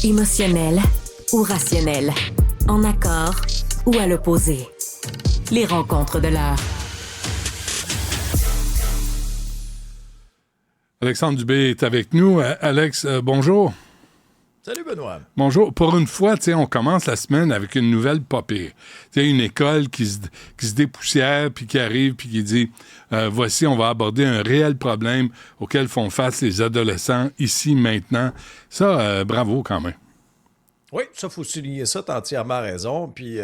Émotionnel ou rationnel? En accord ou à l'opposé? Les rencontres de l'heure. Alexandre Dubé est avec nous. Alex, bonjour. Salut Benoît. Bonjour. Pour une fois, on commence la semaine avec une nouvelle pas pire. Une école qui se dépoussière, puis qui arrive, puis qui dit voici, on va aborder un réel problème auquel font face les adolescents ici, maintenant. Ça, bravo quand même. Oui, ça, il faut souligner ça, tu as entièrement raison. Puis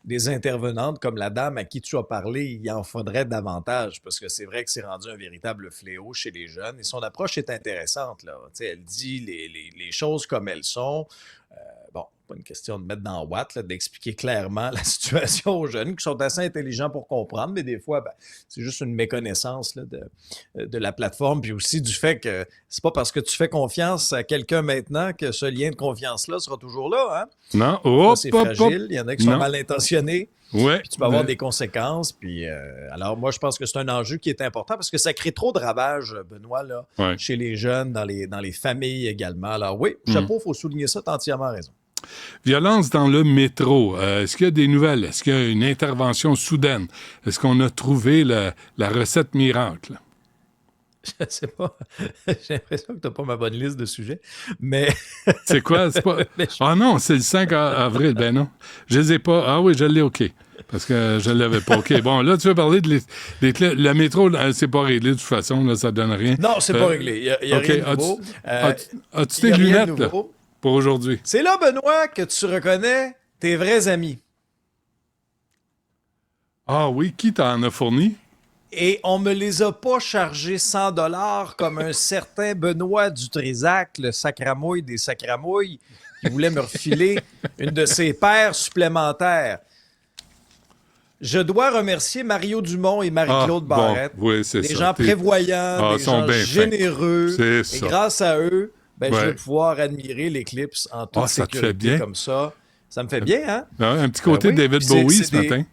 des intervenantes comme la dame à qui tu as parlé, il en faudrait davantage parce que c'est vrai que c'est rendu un véritable fléau chez les jeunes et son approche est intéressante, là. Elle dit les choses comme elles sont. Bon, pas une question de mettre dans Watt, là, d'expliquer clairement la situation aux jeunes qui sont assez intelligents pour comprendre, mais des fois, c'est juste une méconnaissance là, de la plateforme, puis aussi du fait que c'est pas parce que tu fais confiance à quelqu'un maintenant que ce lien de confiance-là sera toujours là. Hein? Non, c'est fragile, il y en a qui sont mal intentionnés, ouais, puis tu peux avoir des conséquences. Puis, alors moi, je pense que c'est un enjeu qui est important parce que ça crée trop de ravages, Benoît, là, chez les jeunes, dans les familles également. Alors oui, chapeau, il faut souligner ça, tu as entièrement raison. Violence dans le métro. Est-ce qu'il y a des nouvelles? Est-ce qu'il y a une intervention soudaine? Est-ce qu'on a trouvé la recette miracle? Je sais pas. J'ai l'impression que tu n'as pas ma bonne liste de sujets. Mais. C'est quoi? C'est pas... Ah non, c'est le 5 avril. Ben non. Je les ai pas. Ah oui, je l'ai, OK. Parce que je ne l'avais pas. OK. Bon, là, tu veux parler de le métro, c'est pas réglé de toute façon. Là, ça donne rien. Non, c'est pas réglé. Il y a rien de nouveau. As-tu tes lunettes, là, pour aujourd'hui? C'est là, Benoît, que tu reconnais tes vrais amis. Ah oui? Qui t'en a fourni? Et on me les a pas chargés 100$ comme un certain Benoît Dutrisac, le sacramouille des sacramouilles, qui voulait me refiler une de ses paires supplémentaires. Je dois remercier Mario Dumont et Marie-Claude Barrette, des gens prévoyants, des gens généreux. Et grâce à eux, je vais pouvoir admirer l'éclipse en toute sécurité comme ça. Ça me fait bien, hein? Un petit côté David Bowie ce matin.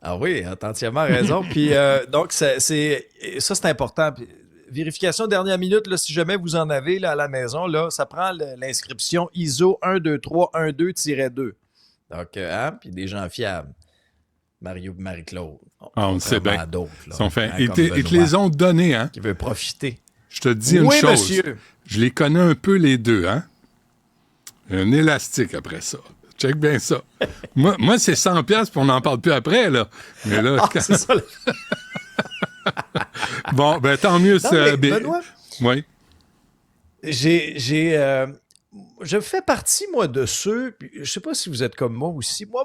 Ah oui, t'as entièrement raison. Puis donc, ça c'est important. Puis, vérification dernière minute, là, si jamais vous en avez là, à la maison, là, ça prend l'inscription ISO 12312-2. Donc, puis des gens fiables. Mario et Marie-Claude. On le sait bien. Ils sont faits. Ils te les ont donnés, hein? Qui veut profiter. Je te dis une chose. Monsieur. Je les connais un peu les deux, hein? Un élastique après ça. Check bien ça. moi, c'est 100$, puis on n'en parle plus après, là. Mais là, c'est ça. Bon, tant mieux. Benoît, oui. Je fais partie, moi, de ceux, je ne sais pas si vous êtes comme moi aussi, moi,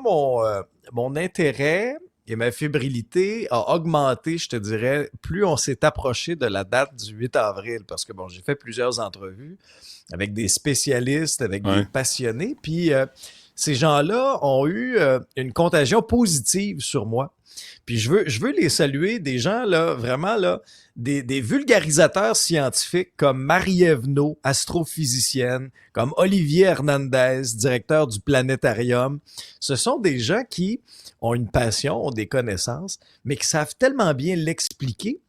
mon intérêt et ma fébrilité a augmenté, je te dirais, plus on s'est approché de la date du 8 avril, parce que, j'ai fait plusieurs entrevues avec des spécialistes, avec des passionnés, puis ces gens-là ont eu une contagion positive sur moi. Puis je veux les saluer, des gens, là, vraiment, là, des vulgarisateurs scientifiques comme Marie-Ève Naud, astrophysicienne, comme Olivier Hernandez, directeur du Planétarium. Ce sont des gens qui ont une passion, ont des connaissances, mais qui savent tellement bien l'expliquer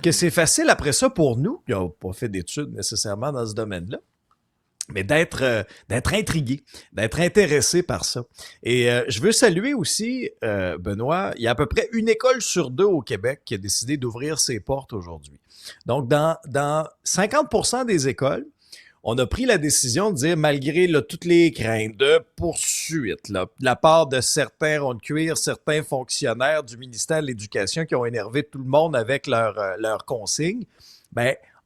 que c'est facile après ça pour nous, qui n'ont pas fait d'études nécessairement dans ce domaine-là, mais d'être intrigué, d'être intéressé par ça. Et je veux saluer aussi, Benoît, il y a à peu près une école sur 2 au Québec qui a décidé d'ouvrir ses portes aujourd'hui. Donc, dans 50% des écoles, on a pris la décision de dire, malgré toutes les craintes de poursuite, de la part de certains ronds de cuir, certains fonctionnaires du ministère de l'Éducation qui ont énervé tout le monde avec leurs consignes,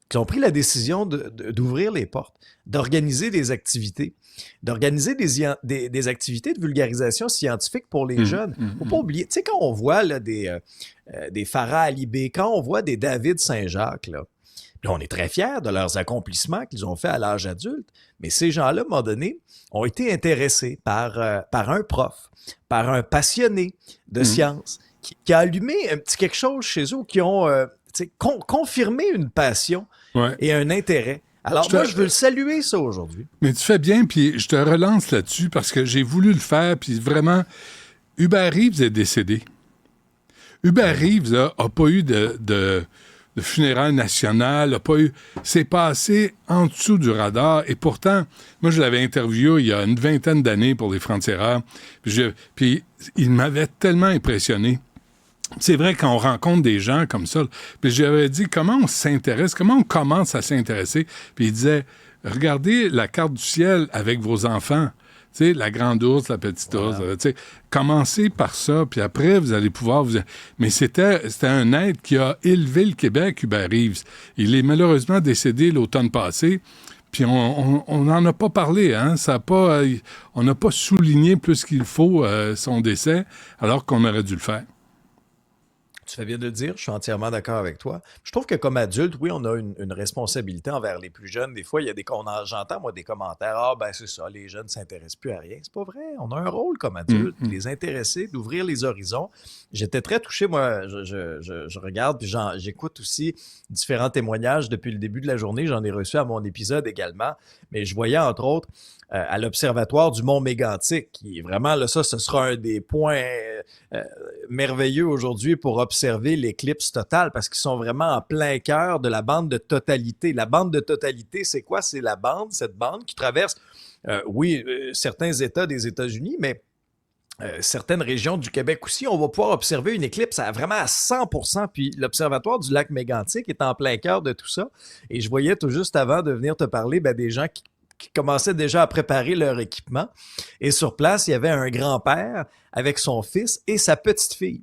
qui ont pris la décision d'ouvrir les portes, d'organiser des activités, d'organiser des activités de vulgarisation scientifique pour les jeunes. Il ne faut pas oublier, tu sais, quand on voit là, des Farah Alibé, quand on voit des David Saint-Jacques, là, puis on est très fiers de leurs accomplissements qu'ils ont fait à l'âge adulte, mais ces gens-là, à un moment donné, ont été intéressés par un prof, par un passionné de sciences, qui a allumé un petit quelque chose chez eux, qui ont confirmé une passion et un intérêt. Alors, moi, je veux le saluer, ça, aujourd'hui. Mais tu fais bien, puis je te relance là-dessus, parce que j'ai voulu le faire, puis vraiment, Hubert Reeves est décédé. Hubert Reeves n'a pas eu de de funérailles nationales, a pas eu... C'est passé en dessous du radar. Et pourtant, moi, je l'avais interviewé il y a une 20aine d'années pour les Francs-Tireurs. Puis il m'avait tellement impressionné. C'est vrai quand on rencontre des gens comme ça, puis j'avais dit comment on s'intéresse, comment on commence à s'intéresser. Puis il disait, regardez la carte du ciel avec vos enfants. Tu sais, la grande ours, la petite ours. Tu sais, commencez par ça, puis après, vous allez pouvoir vous... Mais c'était un être qui a élevé le Québec, Hubert Reeves. Il est malheureusement décédé l'automne passé, puis on n'en a pas parlé. Hein? On n'a pas souligné plus qu'il faut son décès, alors qu'on aurait dû le faire. Tu fais bien de le dire, je suis entièrement d'accord avec toi. Je trouve que comme adulte, oui, on a une responsabilité envers les plus jeunes. Des fois, il y a j'entends, moi, des commentaires. Ah, ben c'est ça, les jeunes ne s'intéressent plus à rien. C'est pas vrai. On a un rôle comme adulte, les intéresser, d'ouvrir les horizons. J'étais très touché, moi, je regarde, puis j'écoute aussi différents témoignages depuis le début de la journée. J'en ai reçu à mon épisode également. Mais je voyais, entre autres, à l'Observatoire du Mont Mégantic, qui est vraiment, là, ça, ce sera un des points merveilleux aujourd'hui pour observer l'éclipse totale, parce qu'ils sont vraiment en plein cœur de la bande de totalité. La bande de totalité, c'est quoi? C'est cette bande qui traverse, certains États des États-Unis, mais certaines régions du Québec aussi. On va pouvoir observer une éclipse vraiment à 100%. Puis l'Observatoire du lac Mégantic est en plein cœur de tout ça. Et je voyais tout juste avant de venir te parler des gens qui commençaient déjà à préparer leur équipement. Et sur place, il y avait un grand-père avec son fils et sa petite-fille.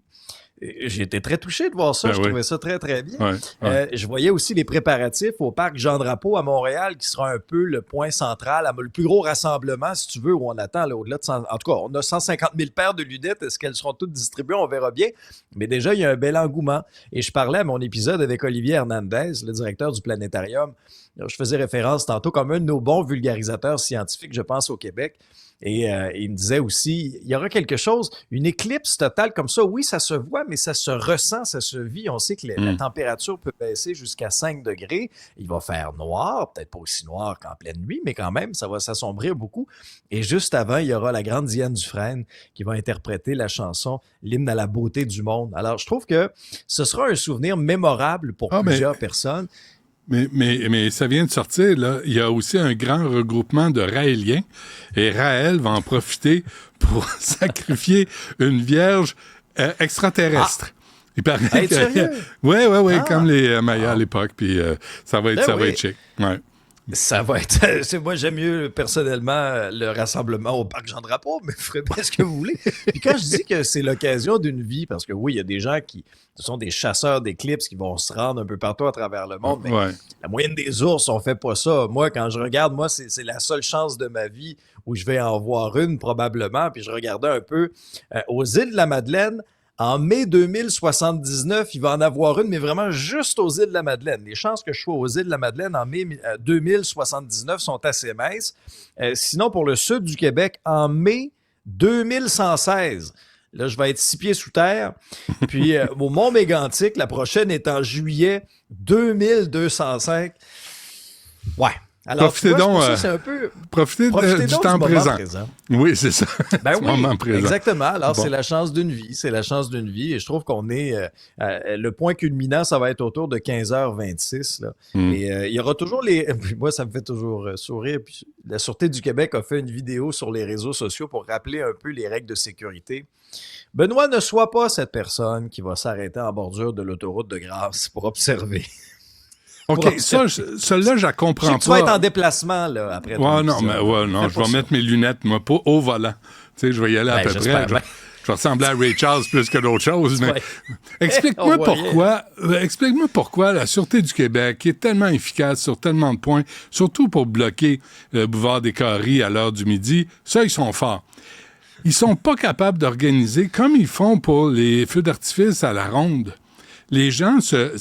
J'ai été très touché de voir ça. Je trouvais ça très, très bien. Je voyais aussi les préparatifs au parc Jean-Drapeau à Montréal, qui sera un peu le point central, le plus gros rassemblement, si tu veux, où on attend là, au-delà de 100... En tout cas, on a 150 000 paires de lunettes. Est-ce qu'elles seront toutes distribuées? On verra bien. Mais déjà, il y a un bel engouement. Et je parlais à mon épisode avec Olivier Hernandez, le directeur du Planétarium. Je faisais référence tantôt comme un de nos bons vulgarisateurs scientifiques, je pense, au Québec. Et il me disait aussi, il y aura quelque chose, une éclipse totale comme ça, oui, ça se voit, mais ça se ressent, ça se vit. On sait que la température peut baisser jusqu'à 5 degrés. Il va faire noir, peut-être pas aussi noir qu'en pleine nuit, mais quand même, ça va s'assombrir beaucoup. Et juste avant, il y aura la grande Diane Dufresne qui va interpréter la chanson « L'hymne à la beauté du monde ». Alors, je trouve que ce sera un souvenir mémorable pour plusieurs personnes. Mais ça vient de sortir, là. Il y a aussi un grand regroupement de Raéliens. Et Raël va en profiter pour sacrifier une vierge extraterrestre. Il paraît que... Oui, comme les Mayas à l'époque. Puis ça va être chic. Ouais. Ça va être... Moi, j'aime mieux, personnellement, le rassemblement au parc Jean-Drapeau, mais vous ferez bien ce que vous voulez. Puis quand je dis que c'est l'occasion d'une vie, parce que oui, il y a des gens qui sont des chasseurs d'éclipses qui vont se rendre un peu partout à travers le monde, mais la moyenne des ours, on fait pas ça. Moi, quand je regarde, c'est la seule chance de ma vie où je vais en voir une, probablement. Puis je regardais un peu aux îles de la Madeleine. En mai 2079, il va en avoir une, mais vraiment juste aux îles de la Madeleine. Les chances que je sois aux îles de la Madeleine en mai 2079 sont assez minces. Sinon, pour le sud du Québec, en mai 2116, là, je vais être 6 pieds sous terre. Puis au Mont Mégantic, la prochaine est en juillet 2205. Ouais. Alors, profitez du temps présent. Oui, c'est ça. Moment présent. Exactement. Alors, c'est la chance d'une vie. C'est la chance d'une vie. Et je trouve qu'on est... le point culminant, ça va être autour de 15h26. Là. Et il y aura toujours les... Moi, ça me fait toujours sourire. Puis, la Sûreté du Québec a fait une vidéo sur les réseaux sociaux pour rappeler un peu les règles de sécurité. Benoît, ne sois pas cette personne qui va s'arrêter en bordure de l'autoroute de Grâce pour observer. OK, celle-là, je la comprends pas. Tu vas être en déplacement, là, après. Je vais mettre mes lunettes, moi, pas au volant. Tu sais, je vais y aller à peu près. Je vais ressembler à Ray Charles plus que d'autres choses, mais explique-moi pourquoi la Sûreté du Québec, qui est tellement efficace sur tellement de points, surtout pour bloquer le boulevard des Caries à l'heure du midi, ça, ils sont forts. Ils sont pas capables d'organiser comme ils font pour les feux d'artifice à la ronde. Les gens se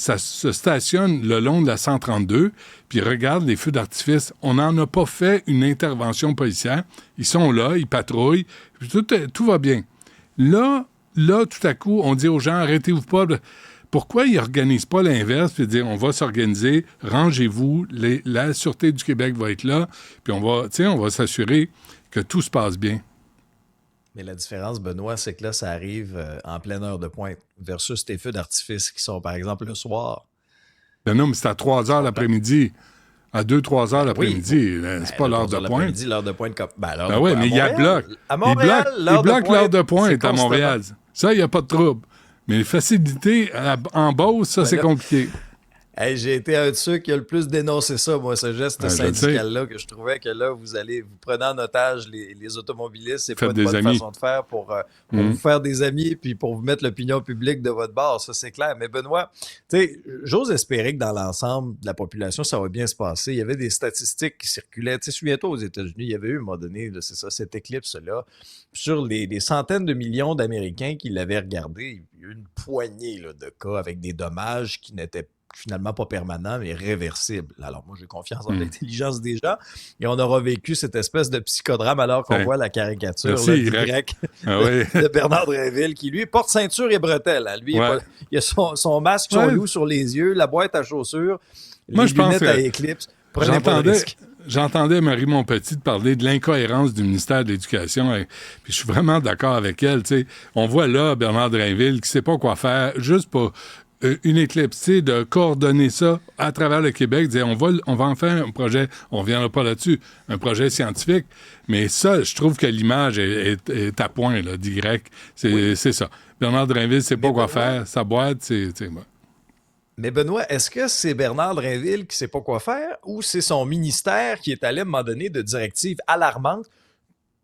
stationnent le long de la 132 puis regardent les feux d'artifice. On n'en a pas fait une intervention policière. Ils sont là, ils patrouillent, puis tout va bien. Là, tout à coup, on dit aux gens, arrêtez-vous pas. Pourquoi ils n'organisent pas l'inverse puis dire, on va s'organiser, rangez-vous, la Sûreté du Québec va être là, puis on va s'assurer que tout se passe bien. Mais la différence, Benoît, c'est que là, ça arrive en pleine heure de pointe versus tes feux d'artifice qui sont, par exemple, le soir. Ben non, mais c'est à 3 heures l'après-midi. À 2-3 heures l'après-midi. C'est pas l'heure de pointe. L'heure de pointe. Ben oui, mais il y a bloc. À Montréal, il bloque l'heure de pointe à Montréal. Ça, il n'y a pas de trouble. Mais les facilités en Beauce, ça, c'est compliqué. Hey, j'ai été un de ceux qui a le plus dénoncé ça, moi, ce geste syndical-là, que je trouvais que là, vous prenez en otage les automobilistes, c'est pas une bonne façon de faire pour vous faire des amis puis pour vous mettre l'opinion publique de votre bord, ça c'est clair. Mais Benoît, tu sais, j'ose espérer que dans l'ensemble de la population, ça va bien se passer. Il y avait des statistiques qui circulaient. Tu sais, souviens-toi, aux États-Unis, il y avait eu à un moment donné, là, c'est ça, cette éclipse-là, sur les centaines de millions d'Américains qui l'avaient regardé, il y a eu une poignée là, de cas avec des dommages qui n'étaient finalement pas permanent, mais réversible. Alors, moi, j'ai confiance en l'intelligence des gens. Et on aura vécu cette espèce de psychodrame alors qu'on voit la caricature du grec de Bernard Drinville, qui, lui, porte ceinture et bretelles. Hein. Lui, il a son masque, son loup sur les yeux, la boîte à chaussures, les lunettes à éclipse. Prenez pas de risque. J'entendais Marie Montpetit parler de l'incohérence du ministère de l'Éducation, puis je suis vraiment d'accord avec elle. T'sais. On voit là Bernard Drinville qui ne sait pas quoi faire, juste pour une éclipse, de coordonner ça à travers le Québec, dire on va en faire un projet, on ne reviendra pas là-dessus, un projet scientifique, mais ça, je trouve que l'image est à point, là, d'Y. C'est ça. Bernard Drinville ne sait pas quoi faire, sa boîte, c'est... Mais Benoît, est-ce que c'est Bernard Drinville qui ne sait pas quoi faire ou c'est son ministère qui est allé à un moment donné de directives alarmantes?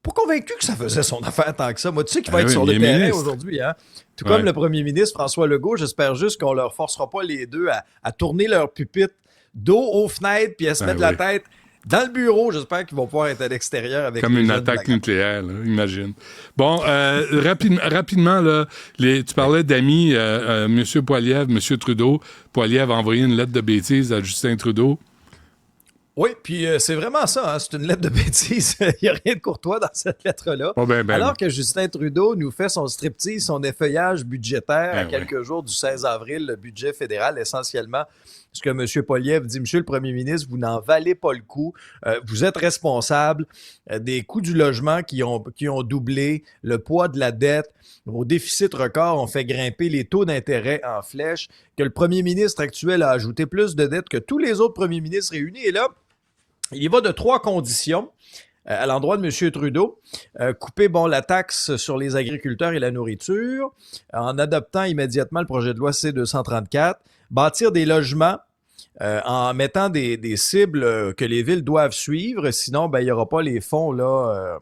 Pas convaincu que ça faisait son affaire tant que ça. Moi, tu sais qu'il va être sur le terrain aujourd'hui, hein? Tout comme le premier ministre François Legault, j'espère juste qu'on leur forcera pas les deux à tourner leur pupitre dos aux fenêtres puis à se mettre la tête dans le bureau. J'espère qu'ils vont pouvoir être à l'extérieur avec comme une attaque nucléaire, là, imagine. Bon, rapidement, là, tu parlais d'amis, M. Poilievre, M. Trudeau. Poilievre a envoyé une lettre de bêtise à Justin Trudeau. Oui, puis c'est vraiment ça, hein? C'est une lettre de bêtise. Il n'y a rien de courtois dans cette lettre-là. Oh, Alors que Justin Trudeau nous fait son striptease, son effeuillage budgétaire à quelques jours du 16 avril, le budget fédéral, essentiellement, ce que M. Poilievre dit, Monsieur le Premier ministre, vous n'en valez pas le coup. Vous êtes responsable des coûts du logement qui ont doublé, le poids de la dette, vos déficits records ont fait grimper les taux d'intérêt en flèche, que le premier ministre actuel a ajouté plus de dettes que tous les autres premiers ministres réunis. Et là, il y va de 3 conditions à l'endroit de M. Trudeau. Couper la taxe sur les agriculteurs et la nourriture, en adoptant immédiatement le projet de loi C-234, bâtir des logements en mettant des cibles que les villes doivent suivre, sinon il n'y aura pas les fonds là,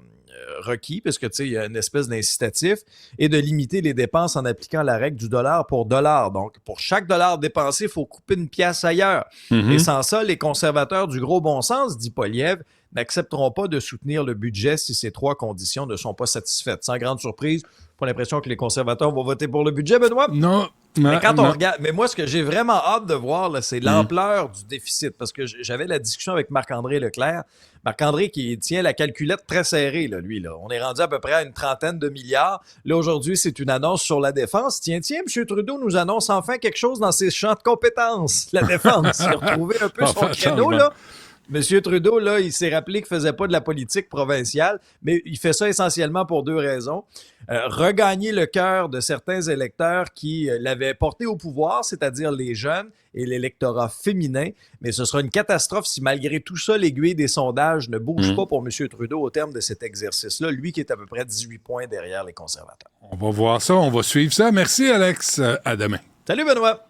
requis, parce que il y a une espèce d'incitatif, et de limiter les dépenses en appliquant la règle du dollar pour dollar. Donc, pour chaque dollar dépensé, il faut couper une pièce ailleurs. Et sans ça, les conservateurs du gros bon sens, dit Poilievre, n'accepteront pas de soutenir le budget si ces 3 conditions ne sont pas satisfaites. Sans grande surprise, j'ai pas l'impression que les conservateurs vont voter pour le budget, Benoît. Non. Mais quand on regarde, mais moi, ce que j'ai vraiment hâte de voir, là, c'est l'ampleur du déficit. Parce que j'avais la discussion avec Marc-André Leclerc. Marc-André qui tient la calculette très serrée, là, lui. Là. On est rendu à peu près à une 30aine de milliards. Là, aujourd'hui, c'est une annonce sur la défense. Tiens, M. Trudeau nous annonce enfin quelque chose dans ses champs de compétences. La défense. Il a retrouvé un peu son créneau, là. M. Trudeau, là, il s'est rappelé qu'il ne faisait pas de la politique provinciale, mais il fait ça essentiellement pour 2 raisons. Regagner le cœur de certains électeurs qui l'avaient porté au pouvoir, c'est-à-dire les jeunes et l'électorat féminin. Mais ce sera une catastrophe si, malgré tout ça, l'aiguille des sondages ne bouge pas pour M. Trudeau au terme de cet exercice-là, lui qui est à peu près 18 points derrière les conservateurs. On va voir ça, on va suivre ça. Merci, Alex. À demain. Salut, Benoît.